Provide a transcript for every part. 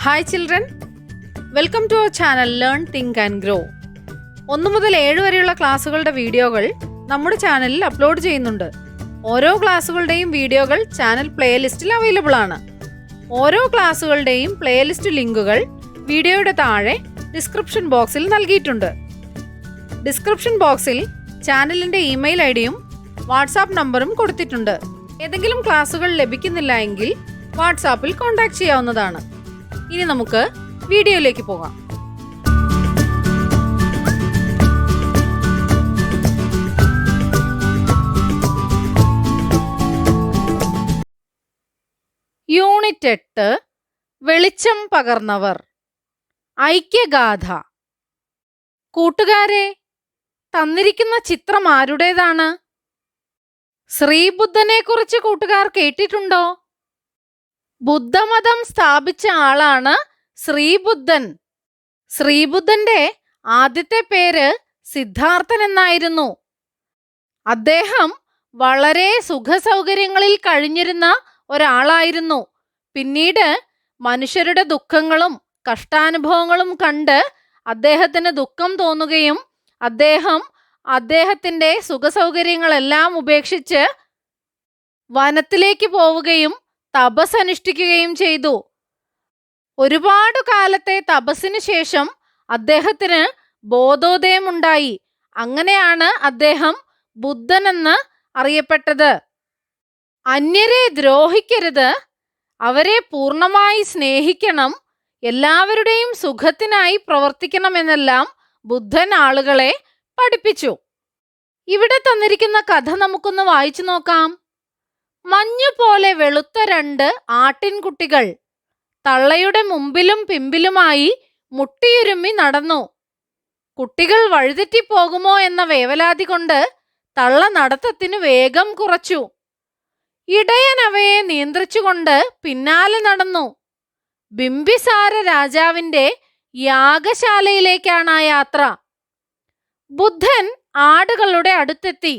Hi children, welcome to our channel learn think and grow. 1 മുതൽ 7 വരെയുള്ള ക്ലാസ്സുകളുടെ വീഡിയോകൾ നമ്മുടെ ചാനലിൽ അപ്ലോഡ് ചെയ്യുന്നുണ്ട്. ഓരോ ക്ലാസ്സുകളുടെയും വീഡിയോകൾ ചാനൽ പ്ലേലിസ്റ്റിൽ അവൈലബിൾ ആണ്. ഓരോ ക്ലാസ്സുകളുടെയും പ്ലേലിസ്റ്റ് ലിങ്കുകൾ വീഡിയോയുടെ താഴെ ഡിസ്ക്രിപ്ഷൻ ബോക്സിൽ നൽകിയിട്ടുണ്ട്. ഡിസ്ക്രിപ്ഷൻ ബോക്സിൽ ചാനലിൻ്റെ ഇമെയിൽ ഐഡിയും വാട്സാപ്പ് നമ്പറും കൊടുത്തിട്ടുണ്ട്. ഏതെങ്കിലും ക്ലാസ്സുകൾ ലഭിക്കുന്നില്ല എങ്കിൽ വാട്സാപ്പിൽ കോൺടാക്ട് ചെയ്യാവുന്നതാണ്. ഇനി നമുക്ക് വീഡിയോയിലേക്ക് പോകാം. യൂണിറ്റ് 8 വെളിച്ചം പകർന്നവർ. ഐക്യഗാഥ. കൂട്ടുകാരെ, തന്നിരിക്കുന്ന ചിത്രം ആരുടേതാണ്? ശ്രീബുദ്ധനെ കുറിച്ച് കൂട്ടുകാർ കേട്ടിട്ടുണ്ടോ? ബുദ്ധമതം സ്ഥാപിച്ച ആളാണ് ശ്രീബുദ്ധൻ. ശ്രീബുദ്ധന്റെ ആദ്യത്തെ പേര് സിദ്ധാർത്ഥൻ എന്നായിരുന്നു. അദ്ദേഹം വളരെ സുഖസൗകര്യങ്ങളിൽ കഴിഞ്ഞിരുന്ന ഒരാളായിരുന്നു. പിന്നീട് മനുഷ്യരുടെ ദുഃഖങ്ങളും കഷ്ടാനുഭവങ്ങളും കണ്ട് അദ്ദേഹത്തിന് ദുഃഖം തോന്നുകയും അദ്ദേഹത്തിന്റെ സുഖസൗകര്യങ്ങളെല്ലാം ഉപേക്ഷിച്ച് വനത്തിലേക്ക് പോവുകയും തപസ് അനുഷ്ഠിക്കുകയും ചെയ്തു. ഒരുപാട് കാലത്തെ തപസ്സിന് ശേഷം അദ്ദേഹത്തിന് ബോധോദയമുണ്ടായി. അങ്ങനെയാണ് അദ്ദേഹം ബുദ്ധനെന്ന് അറിയപ്പെട്ടത്. അന്യരെ ദ്രോഹിക്കരുത്, അവരെ പൂർണ്ണമായി സ്നേഹിക്കണം, എല്ലാവരുടെയും സുഖത്തിനായി പ്രവർത്തിക്കണമെന്നെല്ലാം ബുദ്ധൻ ആളുകളെ പഠിപ്പിച്ചു. ഇവിടെ തന്നിരിക്കുന്ന കഥ നമുക്കൊന്ന് വായിച്ചു നോക്കാം. മഞ്ഞുപോലെ വെളുത്ത 2 ആട്ടിൻകുട്ടികൾ തള്ളയുടെ മുമ്പിലും പിമ്പിലുമായി മുട്ടിയുരുമ്മി നടന്നു. കുട്ടികൾ വഴിതെറ്റിപ്പോകുമോ എന്ന വേവലാതി കൊണ്ട് തള്ള നടത്തത്തിന് വേഗം കുറച്ചു. ഇടയൻ അവയെ നിയന്ത്രിച്ചുകൊണ്ട് പിന്നാലെ നടന്നു. ബിംബിസാര രാജാവിന്റെ യാഗശാലയിലേക്കാണ് ആ യാത്ര. ബുദ്ധൻ ആടുകളുടെ അടുത്തെത്തി.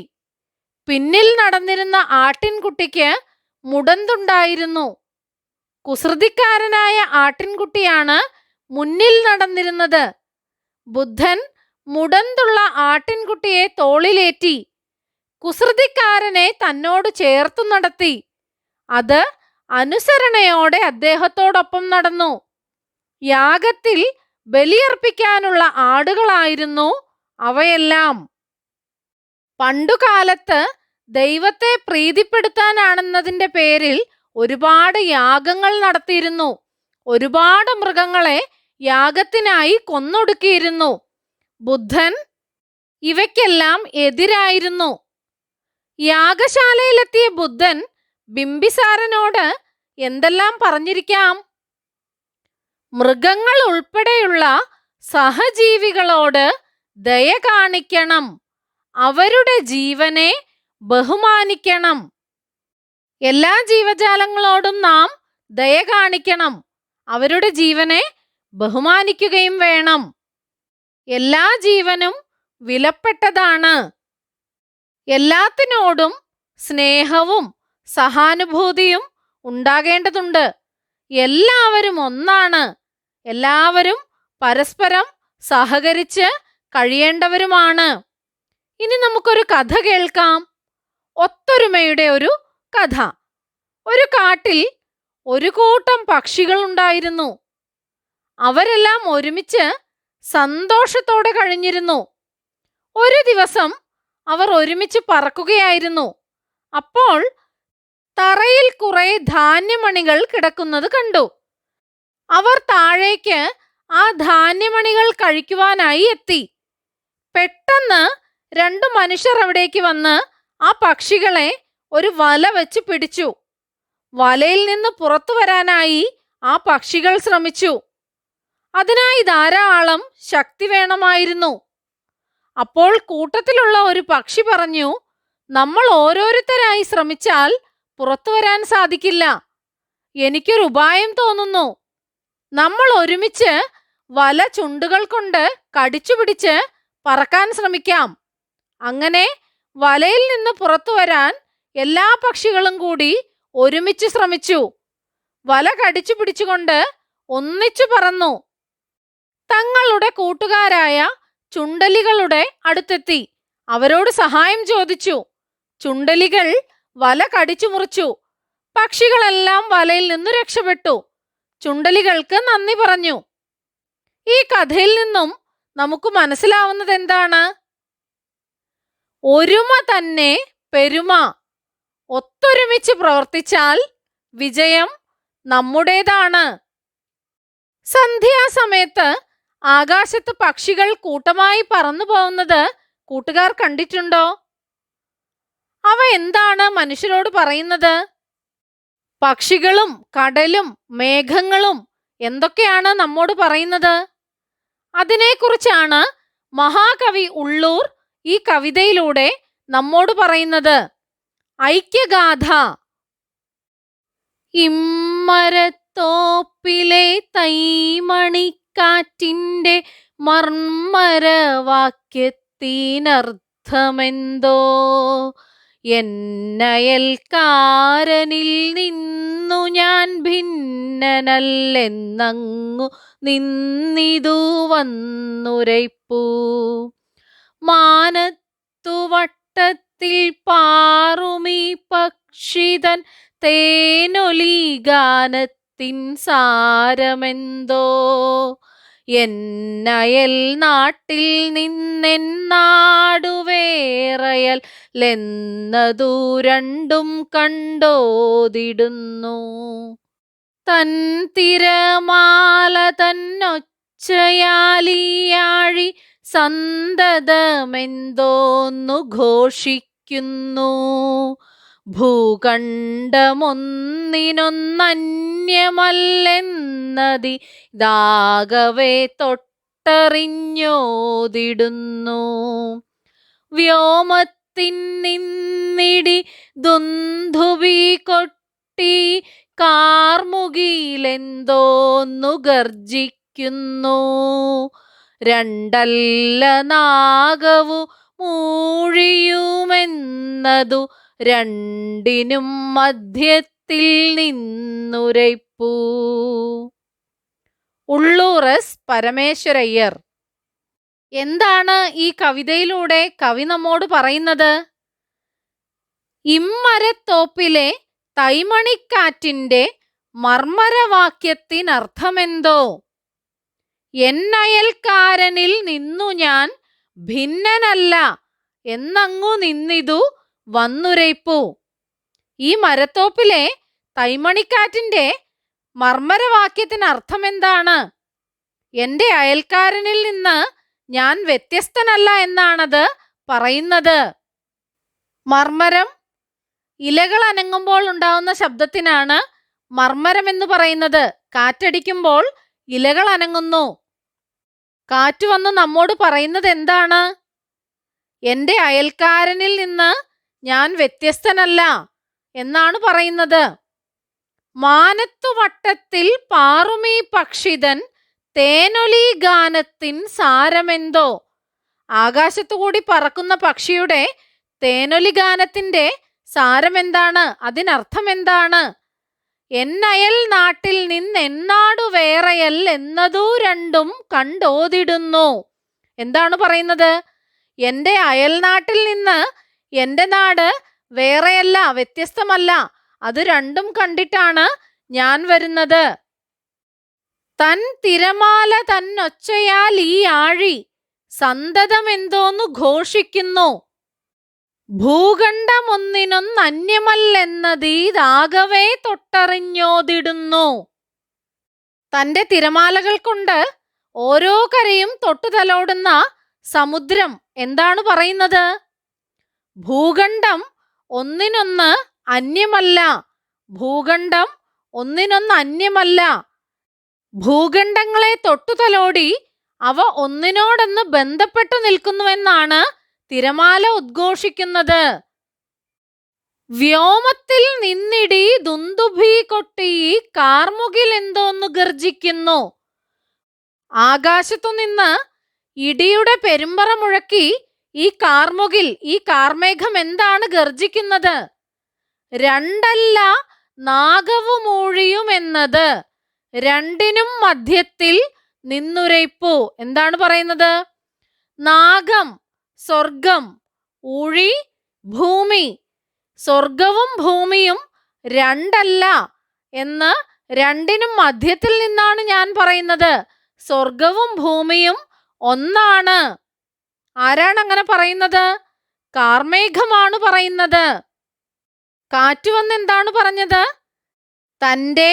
പിന്നിൽ നടന്നിരുന്ന ആട്ടിൻകുട്ടിക്ക് മുടന്തുണ്ടായിരുന്നു. കുസൃതിക്കാരനായ ആട്ടിൻകുട്ടിയാണ് മുന്നിൽ നടന്നിരുന്നത്. ബുദ്ധൻ മുടന്തുള്ള ആട്ടിൻകുട്ടിയെ തോളിലേറ്റി കുസൃതിക്കാരനെ തന്നോട് ചേർത്തു നടത്തി. അത് അനുസരണയോടെ അദ്ദേഹത്തോടൊപ്പം നടന്നു. യാഗത്തിൽ ബലിയർപ്പിക്കാനുള്ള ആടുകളായിരുന്നു അവയെല്ലാം. പണ്ടുകാലത്ത് ദൈവത്തെ പ്രീതിപ്പെടുത്താനാണെന്നതിൻ്റെ പേരിൽ ഒരുപാട് യാഗങ്ങൾ നടത്തിയിരുന്നു. ഒരുപാട് മൃഗങ്ങളെ യാഗത്തിനായി കൊന്നൊടുക്കിയിരുന്നു. ബുദ്ധൻ ഇവയ്ക്കെല്ലാം എതിരായിരുന്നു. യാഗശാലയിലെത്തിയ ബുദ്ധൻ ബിംബിസാരനോട് എന്തെല്ലാം പറഞ്ഞിരിക്കാം? മൃഗങ്ങൾ ഉൾപ്പെടെയുള്ള സഹജീവികളോട് ദയ കാണിക്കണം, അവരുടെ ജീവനെ ബഹുമാനിക്കണം. എല്ലാ ജീവജാലങ്ങളോടും നാം ദയ കാണിക്കണം, അവരുടെ ജീവനെ ബഹുമാനിക്കുകയും വേണം. എല്ലാ ജീവനും വിലപ്പെട്ടതാണ്. എല്ലാത്തിനോടും സ്നേഹവും സഹാനുഭൂതിയും ഉണ്ടാകേണ്ടതുണ്ട്. എല്ലാവരും ഒന്നാണ്. എല്ലാവരും പരസ്പരം സഹകരിച്ച് കഴിയേണ്ടവരുമാണ്. ഇനി നമുക്കൊരു കഥ കേൾക്കാം. ഒത്തൊരുമയുടെ ഒരു കഥ. ഒരു കാട്ടിൽ ഒരു കൂട്ടം പക്ഷികൾ ഉണ്ടായിരുന്നു. അവരെല്ലാം ഒരുമിച്ച് സന്തോഷത്തോടെ കഴിഞ്ഞിരുന്നു. ഒരു ദിവസം അവർ ഒരുമിച്ച് പറക്കുകയായിരുന്നു. അപ്പോൾ തറയിൽ കുറെ ധാന്യമണികൾ കിടക്കുന്നത് കണ്ടു. അവർ താഴേക്ക് ആ ധാന്യമണികൾ കഴിക്കുവാനായി എത്തി. പെട്ടെന്ന് 2 മനുഷ്യർ അവിടേക്ക് വന്ന് ആ പക്ഷികളെ ഒരു വല വെച്ച് പിടിച്ചു. വലയിൽ നിന്ന് പുറത്തു വരാനായി ആ പക്ഷികൾ ശ്രമിച്ചു. അതിനായി ധാരാളം ശക്തി വേണമായിരുന്നു. അപ്പോൾ കൂട്ടത്തിലുള്ള ഒരു പക്ഷി പറഞ്ഞു, നമ്മൾ ഓരോരുത്തരായി ശ്രമിച്ചാൽ പുറത്തു വരാൻ സാധിക്കില്ല. എനിക്കൊരു ഉപായം തോന്നുന്നു. നമ്മൾ ഒരുമിച്ച് വല ചുണ്ടുകൾ കൊണ്ട് കടിച്ചു പിടിച്ച് പറക്കാൻ ശ്രമിക്കാം. അങ്ങനെ വലയിൽ നിന്ന് പുറത്തു വരാൻ എല്ലാ പക്ഷികളും കൂടി ഒരുമിച്ച് ശ്രമിച്ചു. വല കടിച്ചു പിടിച്ചുകൊണ്ട് ഒന്നിച്ചു പറന്നു തങ്ങളുടെ കൂട്ടുകാരായ ചുണ്ടലികളുടെ അടുത്തെത്തി. അവരോട് സഹായം ചോദിച്ചു. ചുണ്ടലികൾ വല കടിച്ചു മുറിച്ചു. പക്ഷികളെല്ലാം വലയിൽ നിന്നു രക്ഷപ്പെട്ടു. ചുണ്ടലികൾക്ക് നന്ദി പറഞ്ഞു. ഈ കഥയിൽ നിന്നും നമുക്ക് മനസ്സിലാവുന്നത് എന്താണ്? ഒരുമ തന്നെ പെരുമ. ഒത്തൊരുമിച്ച് പ്രവർത്തിച്ചാൽ വിജയം നമ്മുടേതാണ്. സന്ധ്യാസമയത്ത് ആകാശത്ത് പക്ഷികൾ കൂട്ടമായി പറന്നു പോകുന്നത് കൂട്ടുകാർ കണ്ടിട്ടുണ്ടോ? അവ എന്താണ് മനുഷ്യരോട് പറയുന്നത്? പക്ഷികളും കടലും മേഘങ്ങളും എന്തൊക്കെയാണ് നമ്മോട് പറയുന്നത്? അതിനെക്കുറിച്ചാണ് മഹാകവി ഉള്ളൂർ ഈ കവിതയിലൂടെ നമ്മോട് പറയുന്നത്. ഐക്യഗാഥ. ഇമ്മരത്തോപ്പിലെ തൈമണിക്കാറ്റിൻ്റെ മർമ്മരവാക്യത്തിനർത്ഥമെന്തോ, എന്നയൽക്കാരനിൽ നിന്നു ഞാൻ ഭിന്നനല്ലെന്നങ്ങു നിന്നിതു വന്നുരയ്പൂ. മാനത്തു വട്ടത്തിൽ പാറുമീ പക്ഷിതൻ തേനൊലി ഗാനത്തിൻ സാരമെന്തോ, എന്നയൽ നാട്ടിൽ നിന്നെന്നാടു വേറയലെന്നതു രണ്ടും കണ്ടോതിടുന്നു. തൻ തിരമാല തന്നൊച്ചയാലിയാഴി സന്തതമെന്തോന്നു ഘോഷിക്കുന്നു. ഭൂഖണ്ഡമൊന്നിനൊന്നന്യമല്ലെന്നതിതാകവേ തൊട്ടറിഞ്ഞോതിടുന്നു. വ്യോമത്തിൻ നിന്നിടി ദുന്ദുഭി കൊട്ടി കാർമുകിലെന്തോന്നു ഗർജിക്കുന്നു. രണ്ടല്ല നാഗവു മൂഴിയുമെന്നതു രണ്ടിനും മധ്യത്തിൽ നിന്നുരയ്പൂ. ഉള്ളൂർ എസ് പരമേശ്വരയ്യർ. എന്താണ് ഈ കവിതയിലൂടെ കവി നമ്മോട് പറയുന്നത്? ഇമ്മരത്തോപ്പിലെ തൈമണിക്കാറ്റിൻ്റെ മർമ്മരവാക്യത്തിനർത്ഥമെന്തോ, എന്നയൽക്കാരനിൽ നിന്നു ഞാൻ ഭിന്നനല്ല എന്നങ്ങു നിന്നിതു വന്നുരയ്പൂ. ഈ മരത്തോപ്പിലെ തൈമണിക്കാറ്റിൻ്റെ മർമ്മരവാക്യത്തിനർത്ഥമെന്താണ്? എൻ്റെ അയൽക്കാരനിൽ നിന്ന് ഞാൻ വ്യത്യസ്തനല്ല എന്നാണത് പറയുന്നത്. മർമ്മരം ഇലകൾ അനങ്ങുമ്പോൾ ഉണ്ടാവുന്ന ശബ്ദത്തിനാണ് മർമ്മരം എന്ന് പറയുന്നത്. കാറ്റടിക്കുമ്പോൾ ഇലകൾ അനങ്ങുന്നു. കാറ്റ് വന്ന് നമ്മോട് പറയുന്നത് എന്താണ്? എൻ്റെ അയൽക്കാരനിൽ നിന്ന് ഞാൻ വ്യത്യസ്തനല്ല എന്നാണ് പറയുന്നത്. മാനത്തു വട്ടത്തിൽ പാറുമീ പക്ഷിതൻ തേനൊലി ഗാനത്തിൻ സാരമെന്തോ. ആകാശത്തുകൂടി പറക്കുന്ന പക്ഷിയുടെ തേനൊലി ഗാനത്തിൻ്റെ സാരമെന്താണ്? അതിനർത്ഥം എന്താണ്? എന്നയൽ നാട്ടിൽ നിന്നെന്നാടു വേറയൽ എന്നതു രണ്ടും കണ്ടോതിടുന്നു. എന്താണ് പറയുന്നത്? എൻ്റെ അയൽനാട്ടിൽ നിന്ന് എൻ്റെ നാട് വേറെയല്ല, വ്യത്യസ്തമല്ല. അത് രണ്ടും കണ്ടിട്ടാണ് ഞാൻ വരുന്നത്. തൻ തിരമാല തന്നൊച്ചയാൽ ഈ ആഴി സന്തതമെന്തോന്നു ഘോഷിക്കുന്നു. ഭൂഖണ്ഡമൊന്നിനൊന്നന്യമല്ലെന്നതീതാകവേ തൊട്ടറിഞ്ഞോതിടുന്നു. തൻ്റെ തിരമാലകൾ കൊണ്ട് ഓരോ കരയും തൊട്ടുതലോടുന്ന സമുദ്രം എന്താണ് പറയുന്നത്? ഭൂഖണ്ഡം ഒന്നിനൊന്ന് അന്യമല്ല. ഭൂഖണ്ഡം ഒന്നിനൊന്ന് അന്യമല്ല. ഭൂഖണ്ഡങ്ങളെ തൊട്ടുതലോടി അവ ഒന്നിനോടൊന്ന് ബന്ധപ്പെട്ടു നിൽക്കുന്നുവെന്നാണ് തിരമാല ഉദ്ഘോഷിക്കുന്നത്. വ്യോമത്തിൽ നിന്നിടി ദുന്ദുഭി കൊട്ടി കാർമുകിൽ എന്തോന്നു ഗർജിക്കുന്നു. ആകാശത്തുനിന്ന് ഇടിയുടെ പെരുമ്പറ മുഴക്കി ഈ കാർമുകിൽ, ഈ കാർമേഘം എന്താണ് ഗർജിക്കുന്നത്? രണ്ടല്ല നാഗവു മൂഴിയും എന്നത് രണ്ടിനും മധ്യത്തിൽ നിന്നുരയ്പ്പു. എന്താണ് പറയുന്നത്? നാഗം, സ്വർഗം, ഊഴി, ഭൂമി. സ്വർഗവും ഭൂമിയും രണ്ടല്ല എന്ന് രണ്ടിനും മധ്യത്തിൽ നിന്നാണ് ഞാൻ പറയുന്നത്. സ്വർഗവും ഭൂമിയും ഒന്നാണ്. ആരാണ് അങ്ങനെ പറയുന്നത്? കാർമേഘമാണ് പറയുന്നത്. കാറ്റ് വന്ന് എന്താണ് പറഞ്ഞത്? തൻ്റെ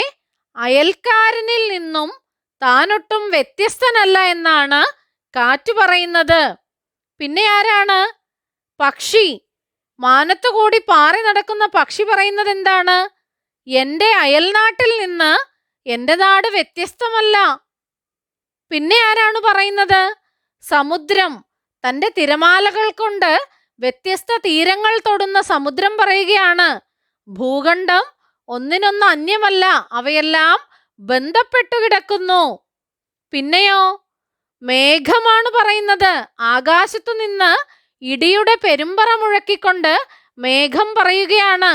അയൽക്കാരനിൽ നിന്നും താനൊട്ടും വ്യത്യസ്തനല്ല എന്നാണ് കാറ്റ് പറയുന്നത്. പിന്നെ ആരാണ്? പക്ഷി. മാനത്തുകൂടി പാറി നടക്കുന്ന പക്ഷി പറയുന്നത് എന്താണ്? എൻ്റെ അയൽനാട്ടിൽ നിന്ന് എൻ്റെ നാട് വ്യത്യസ്തമല്ല. പിന്നെ ആരാണ് പറയുന്നത്? സമുദ്രം. തൻ്റെ തിരമാലകൾ കൊണ്ട് വ്യത്യസ്ത തീരങ്ങൾ തൊടുന്ന സമുദ്രം പറയുകയാണ്, ഭൂഖണ്ഡം ഒന്നിനൊന്ന് അന്യമല്ല, അവയെല്ലാം ബന്ധപ്പെട്ടു കിടക്കുന്നു. പിന്നെയോ മേഘമാണ് പറയുന്നത്. ആകാശത്തു നിന്ന് ഇടിയുടെ പെരുമ്പറ മുഴക്കിക്കൊണ്ട് മേഘം പറയുകയാണ്,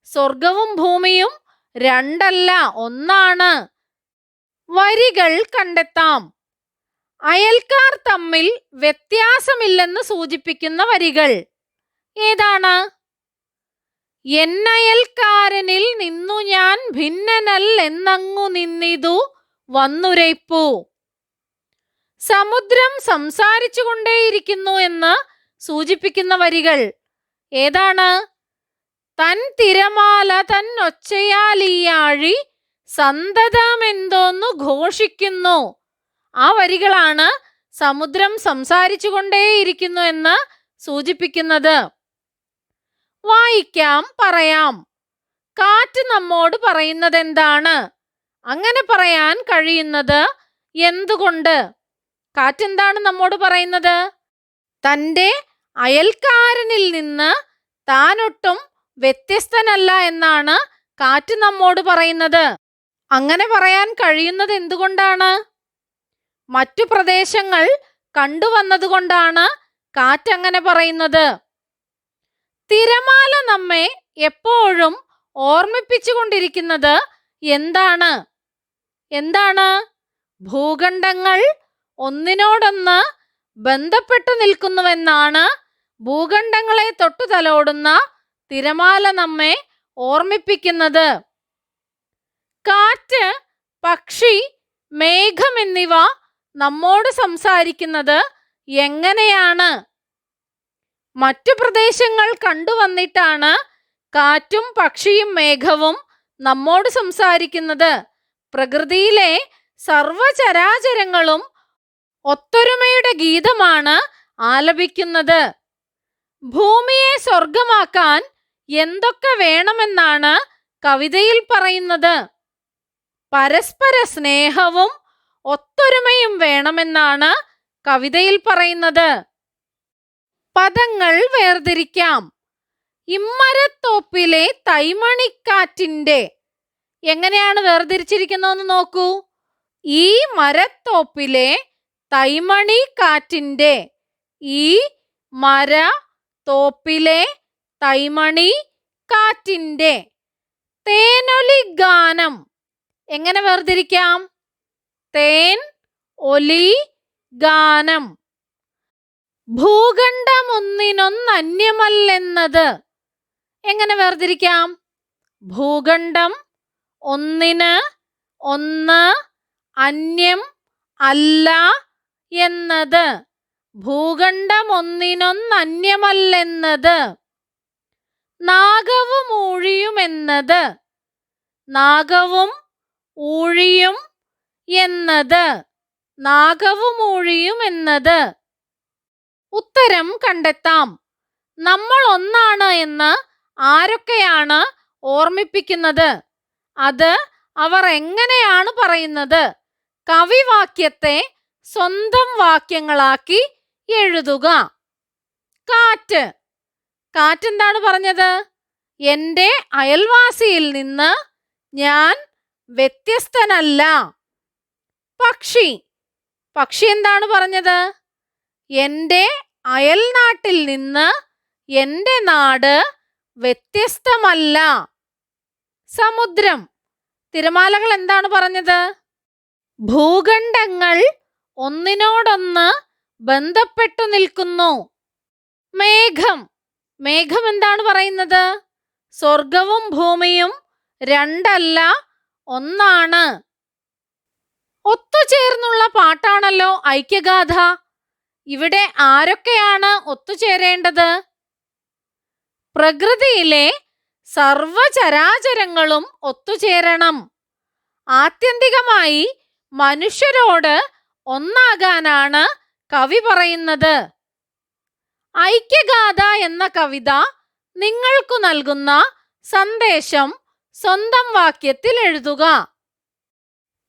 സ്വർഗവും ഭൂമിയും രണ്ടല്ല, ഒന്നാണ്. വരികൾ കണ്ടെത്താം. അയൽക്കാർ തമ്മിൽ വ്യത്യാസമില്ലെന്ന് സൂചിപ്പിക്കുന്ന വരികൾ ഏതാണ്? എന്നയൽക്കാരനിൽ നിന്നു ഞാൻ ഭിന്നനല്ലെന്നങ്ങു നിന്നിതു വന്നുരയ്പ്പു. സമുദ്രം സംസാരിച്ചു കൊണ്ടേയിരിക്കുന്നു എന്ന് സൂചിപ്പിക്കുന്ന വരികൾ ഏതാണ്? തൻ തിരമാല തൻ ഒച്ചയാലിയാഴി സന്തതമെന്തോന്നു ഘോഷിക്കുന്നു. ആ വരികളാണ് സമുദ്രം സംസാരിച്ചു കൊണ്ടേയിരിക്കുന്നു എന്ന് സൂചിപ്പിക്കുന്നത്. വായിക്കാം, പറയാം. കാറ്റ് നമ്മോട് പറയുന്നത് എന്താണ്? അങ്ങനെ പറയാൻ കഴിയുന്നത് എന്തുകൊണ്ട്? കാറ്റെന്താണ് നമ്മോട് പറയുന്നത്? തൻ്റെ അയൽക്കാരനിൽ നിന്ന് താനൊട്ടും വ്യത്യസ്തനല്ല എന്നാണ് കാറ്റ് നമ്മോട് പറയുന്നത്. അങ്ങനെ പറയാൻ കഴിയുന്നത് എന്തുകൊണ്ടാണ്? മറ്റു പ്രദേശങ്ങൾ കണ്ടുവന്നതുകൊണ്ടാണ് കാറ്റ് അങ്ങനെ പറയുന്നത്. തിരമാല നമ്മെ എപ്പോഴും ഓർമ്മിപ്പിച്ചുകൊണ്ടിരിക്കുന്നത് എന്താണ്? എന്താണ്? ഭൂഖണ്ഡങ്ങൾ ഒന്നിനോടൊന്ന് ബന്ധപ്പെട്ടു നിൽക്കുന്നുവെന്നാണ് ഭൂഖണ്ഡങ്ങളെ തൊട്ടു തലോടുന്ന തിരമാല നമ്മെ ഓർമ്മിപ്പിക്കുന്നത്. കാറ്റ്, പക്ഷി, മേഘം എന്നിവ നമ്മോട് സംസാരിക്കുന്നത് എങ്ങനെയാണ്? മറ്റു പ്രദേശങ്ങൾ കണ്ടുവന്നിട്ടാണ് കാറ്റും പക്ഷിയും മേഘവും നമ്മോട് സംസാരിക്കുന്നത്. പ്രകൃതിയിലെ സർവചരാചരങ്ങളും ഒത്തൊരുമയുടെ ഗീതമാണ് ആലപിക്കുന്നത്. ഭൂമിയെ സ്വർഗമാക്കാൻ എന്തൊക്കെ വേണമെന്നാണ് കവിതയിൽ പറയുന്നത്? പരസ്പര സ്നേഹവും ഒത്തൊരുമയും വേണമെന്നാണ് കവിതയിൽ പറയുന്നത്. പദങ്ങൾ വേർതിരിക്കാം. ഇമ്മരത്തോപ്പിലെ തൈമണിക്കാറ്റിൻ്റെ എങ്ങനെയാണ് വേർതിരിച്ചിരിക്കുന്നതെന്ന് നോക്കൂ. ഈ മരത്തോപ്പിലെ തൈമണി കാറ്റിൻ്റെ. ഈ മര തോപ്പിലെ തൈമണി കാറ്റിൻ്റെ. തേനൊലി ഗാനം എങ്ങനെ വേർതിരിക്കാം? തേൻ, ഒലി, ഗാനം. ഭൂഖണ്ഡമൊന്നിനൊന്നന്യമല്ലെന്നത് എങ്ങനെ വേർതിരിക്കാം? ഭൂഖണ്ഡം ഒന്നിന് ഒന്ന്, അന്യം അല്ല എന്നത്. ഭൂഖണ്ഡമൊന്നിനൊന്നന്യമല്ലെന്നത്. നാഗവും ഊഴിയും എന്നത്. നാഗവും ഊഴിയും എന്നത്. നാഗവും ഊഴിയും എന്നത്. ഉത്തരം കണ്ടെത്താം. നമ്മൾ ഒന്നാണ് എന്ന് ആരൊക്കെയാണ് ഓർമ്മിപ്പിക്കുന്നത്? അത് അവർ എങ്ങനെയാണ് പറയുന്നത്? കവിവാക്യത്തെ സ്വന്തം വാക്യങ്ങളാക്കി എഴുതുക. കാറ്റ്. കാറ്റെന്താണ് പറഞ്ഞത്? എൻ്റെ അയൽവാസിയിൽ നിന്ന് ഞാൻ വ്യത്യസ്തനല്ല. പക്ഷി. പക്ഷി എന്താണ് പറഞ്ഞത്? എൻ്റെ അയൽനാട്ടിൽ നിന്ന് എൻ്റെ നാട് വ്യത്യസ്തമല്ല. സമുദ്രം. തിരമാലകൾ എന്താണ് പറഞ്ഞത്? ഭൂഖണ്ഡങ്ങൾ ഒന്നിനോടൊന്ന് ബന്ധപ്പെട്ടു നിൽക്കുന്നു. മേഘം. മേഘം എന്താണ് പറയുന്നത്? സ്വർഗവും ഭൂമിയും രണ്ടല്ല, ഒന്നാണ്. ഒത്തുചേർന്നുള്ള പാട്ടാണല്ലോ ഐക്യഗാഥ. ഇവിടെ ആരൊക്കെയാണ് ഒത്തുചേരേണ്ടത്? പ്രകൃതിയിലെ സർവചരാചരങ്ങളും ഒത്തുചേരണം. ആത്യന്തികമായി മനുഷ്യരോട് ഒന്നാകാനാണ് കവി പറയുന്നത്. ഐക്യഗാഥ എന്ന കവിത നിങ്ങൾക്കു നൽകുന്ന സന്ദേശം സ്വന്തം വാക്യത്തിൽ എഴുതുക.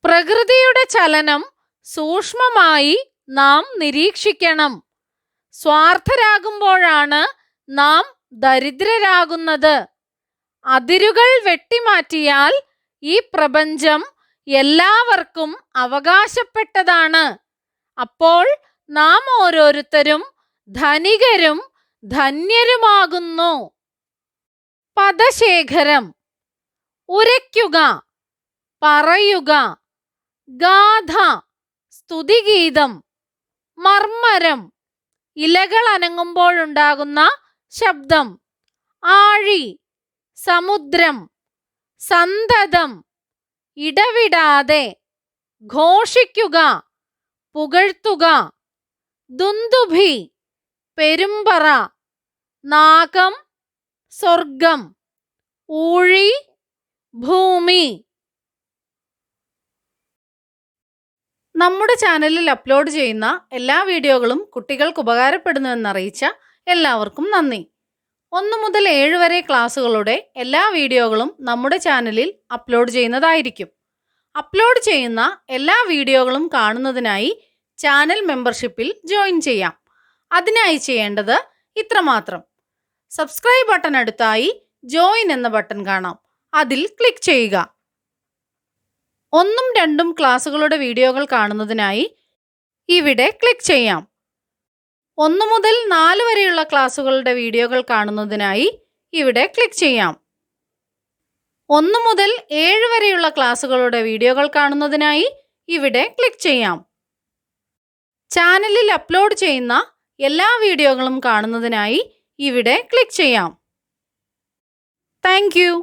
പ്രകൃതിയുടെ ചലനം സൂക്ഷ്മമായി നാം നിരീക്ഷിക്കണം. സ്വാർത്ഥരാകുമ്പോഴാണ് നാം ദരിദ്രരാകുന്നത്. അതിരുകൾ വെട്ടിമാറ്റിയാൽ ഈ പ്രപഞ്ചം എല്ലാവർക്കും അവകാശപ്പെട്ടതാണ്. അപ്പോൾ നാം ഓരോരുത്തരും ധനികരും ധന്യരുമാകുന്നു. പദശേഖരം. ഉരയ്ക്കുക, പറയുക. ഗാഥ, സ്തുതിഗീതം. മർമ്മരം, ഇലകൾ അനങ്ങുമ്പോഴുണ്ടാകുന്ന ശബ്ദം. ആഴി, സമുദ്രം. സന്തതം, ഇടവിടാതെ. ഘോഷിക്കുക, പുകഴ്ത്തുക. ദുന്ദുഭി, പെരുമ്പറ. നാഗം, സ്വർഗം. ഊഴി, ഭൂമി. നമ്മുടെ ചാനലിൽ അപ്ലോഡ് ചെയ്യുന്ന എല്ലാ വീഡിയോകളും കുട്ടികൾക്ക് ഉപകാരപ്പെടുന്നുവെന്നറിയിച്ച എല്ലാവർക്കും നന്ദി. 1 മുതൽ 7 വരെ ക്ലാസ്സുകളുടെ എല്ലാ വീഡിയോകളും നമ്മുടെ ചാനലിൽ അപ്ലോഡ് ചെയ്യുന്നതായിരിക്കും. അപ്ലോഡ് ചെയ്യുന്ന എല്ലാ വീഡിയോകളും കാണുന്നതിനായി ചാനൽ മെമ്പർഷിപ്പിൽ ജോയിൻ ചെയ്യാം. അതിനായി ചെയ്യേണ്ടത് ഇത്രമാത്രം. സബ്സ്ക്രൈബ് ബട്ടൺ അടുത്തായി ജോയിൻ എന്ന ബട്ടൺ കാണാം. അതിൽ ക്ലിക്ക് ചെയ്യുക. 1ഉം 2ഉം ക്ലാസ്സുകളുടെ വീഡിയോകൾ കാണുന്നതിനായി ഇവിടെ ക്ലിക്ക് ചെയ്യാം. 1 മുതൽ 4 വരെയുള്ള ക്ലാസ്സുകളുടെ വീഡിയോകൾ കാണുന്നതിനായി ഇവിടെ ക്ലിക്ക് ചെയ്യാം. 1 മുതൽ 7 വരെയുള്ള ക്ലാസ്സുകളുടെ വീഡിയോകൾ കാണുന്നതിനായി ഇവിടെ ക്ലിക്ക് ചെയ്യാം. ചാനലിൽ അപ്ലോഡ് ചെയ്യുന്ന എല്ലാ വീഡിയോകളും കാണുന്നതിനായി ഇവിടെ ക്ലിക്ക് ചെയ്യാം. Thank you.